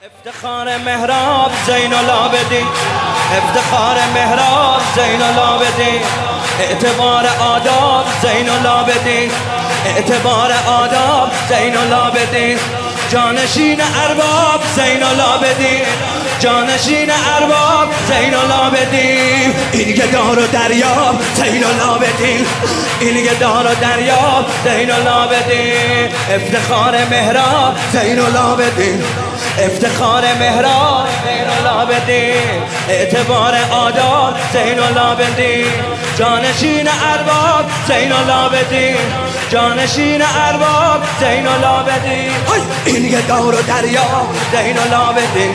افتخار مهراب زین العابدین، افتخار مهراب زین العابدین، اعتبار آداب زین العابدین، اعتبار آداب زین العابدین، جانشین ارباب زین العابدین، جانشین ارباب زین العابدین، این گدار و دریاب زین العابدین، این گدار و دریاب زین العابدین، افتخار مهراب زین العابدین، افتخار مهراب زین العابدین، اعتبار آداب زین العابدین، جانشین ارباب زین العابدین، جانشین ارباب زین العابدین، این گدار و دریا زین العابدین،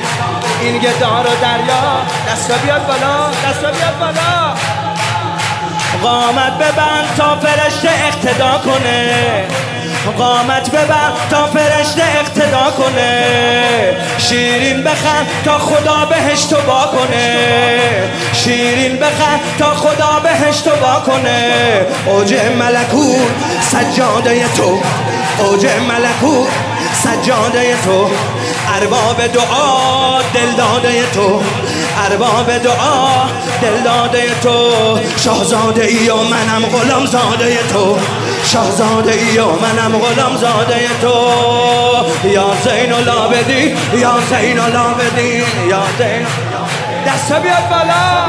این گدار و دریا. دستا بیاد بالا، دستا بیاد بالا، قامت ببند تا فرشته اقتدا کنه، قامت ببند تا فرشته اقتدا کنه، شیرین بخند تا خدا بهش توبه کنه، شیرین بخند تا خدا بهش توبه کنه، اوج ملکوت سجاده تو، اوج ملکوت سجاده تو، ارباب دعا دلداده تو، ارباب دعا دلداده تو، شاهزاده ای و منم غلام زاده تو، شاهزاده ای و منم غلام زاده تو، یا زین العابدین، یا زین العابدین، یا زین. دستا بیاد بالا،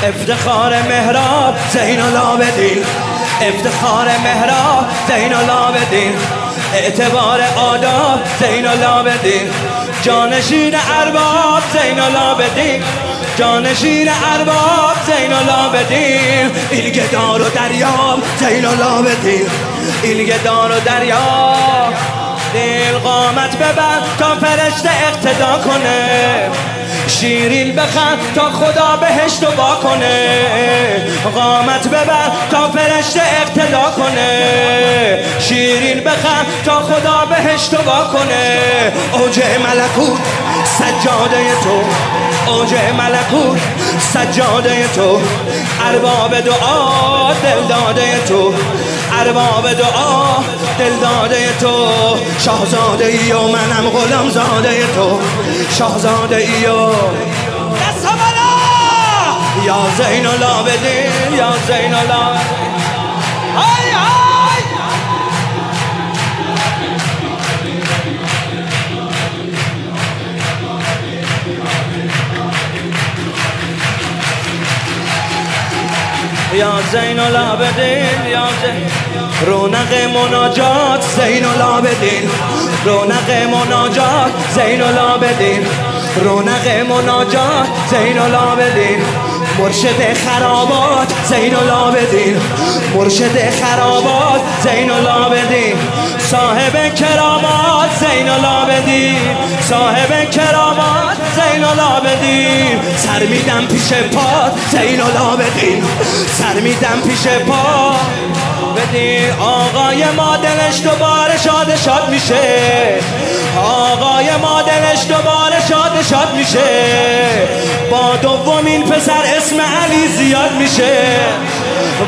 افتخار مهراب زین العابدین، افتخار مهراب زین العابدین، اعتبار آداب زین العابدین، جانشین ارباب زین العابدین، جانشین ارباب زین العابدین، این گدار و دریاب زین العابدین، این گدار و دریاب، دل قامت ببند تا فرشته اقتدا کنه، شیرین بخند تا خدا بهش توبه کنه، قامت ببند تا فرشته اقتدا کنه، شیرین بخند تا خدا بهش توبه کنه، اوج ملکوت سجاده تو، اوج ملکوت سجاده تو، ارباب دعا دلداده تو، ارباب دعا دلداده تو، شاهزاده ای و منم غلام زاده تو، شاهزاده ای و دستا بالا، یا زین العابدین، یا زین العابدین، های های، یا زین العابدین، یا زین. رونق مناجات زین العابدین، رونق مناجات زین العابدین، رونق مناجات زین العابدین، مرشد خرابات زین العابدین، مرشد خرابات زین العابدین، صاحب کرامات زین العابدین، صاحب کرامات زین العابدین، سر میدم پیش پات زین العابدین، سر میدم پیش پات بدین، آقای ما دلش دوباره شاد شاد میشه، آقای ما دلش دوباره شاد شاد میشه، با دومین پسر اسم علی زیاد میشه،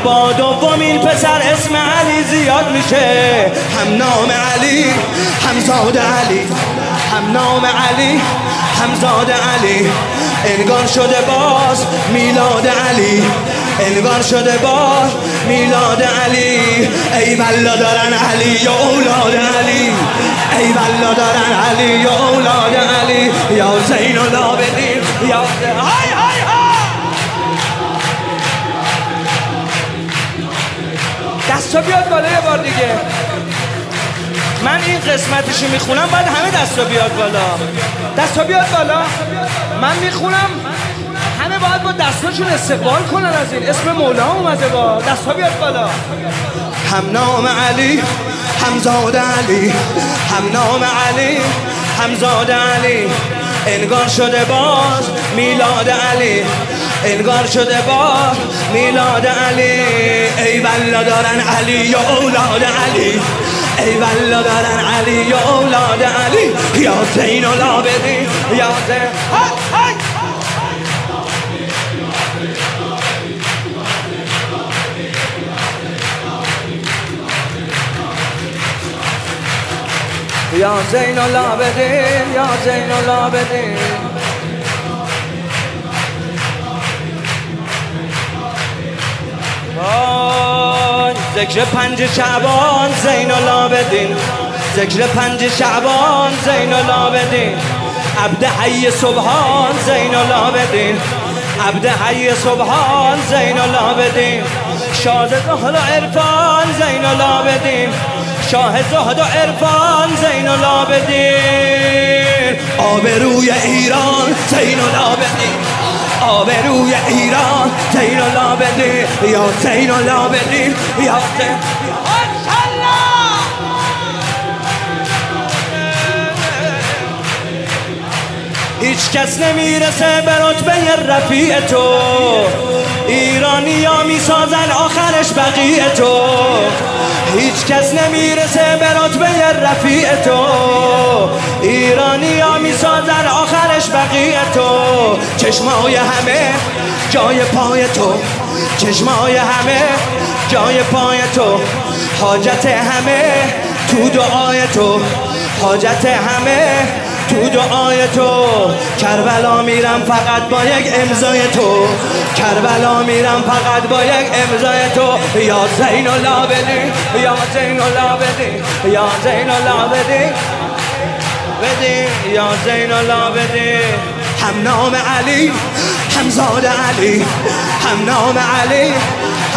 با دومین پسر اسم علی زیاد میشه، هم نام علی همزاد علی، هم نام علی همزاد علی، انگار شده باز میلاد علی، انگار شده باز میلاد علی، ای والله دارن علی و اولاد علی، ای والله دارن علی و اولاد علی، یا زین العابدین، یا های های های. دستا بیاد بالا یه بار دیگه، من این قسمتشو میخونم باید همه دستا بیاد بالا، دستا بیاد بالا، من میخونم همه باید با دستاشون استقبال کنن از این اسم مولا اومده، با دستا بیاد بالا، هم نام علی همزاد علی، هم نام علی همزاد علی، انگار شده باز میلاد علی، انگار شده باز میلاد علی، ای والله دارن علی و اولاد علی، ای والله دارن علی یا اولاد علی یا زین العابدین یا زین یا زین العابدین یا زین العابدین ذکر 5 شعبان زین العابدین ذکر 5 شعبان زین العابدین عبد حی سبحان زین العابدین عبد حی سبحان زین العابدین شاه زهد و عرفان زین العابدین شاه زهد و عرفان زین العابدین آبروی ایران زین العابدین آبروی ایران زین العابدین یا زین العابدین یا زین هیچ کس نمیرسه به رتبه رفیع تو ایرانی ها میسازن آخرش بقیه تو هیچ کس نمیرسه به رتبه رفیع تو ایرانی ها میسازن آخرش بقیه تو چشمای همه جای پای تو چشمای همه جای پای تو حاجت همه تو دعای تو حاجت همه تو دعای تو کربلا میرم فقط با یک امضای تو کربلا میرم فقط با یک امضای تو یا زین العابدین یا زین العابدین یا زین العابدین بدین یا زین العابدین هم نام علی همزاد علی هم نام علی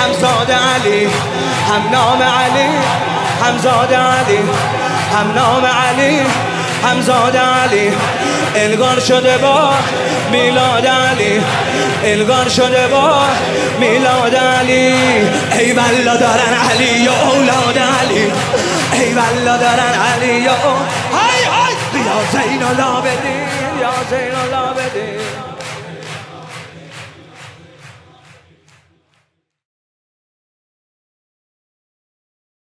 همزاد علی هم نام علی همزاد علی هم نام علی همزاد علی الگان شده با میلاد علی الگان شده با میلاد علی ای والله دارن علی یا اولاد علی ای والله دارن علی یا های های یا زین العابدین یا زین العابدین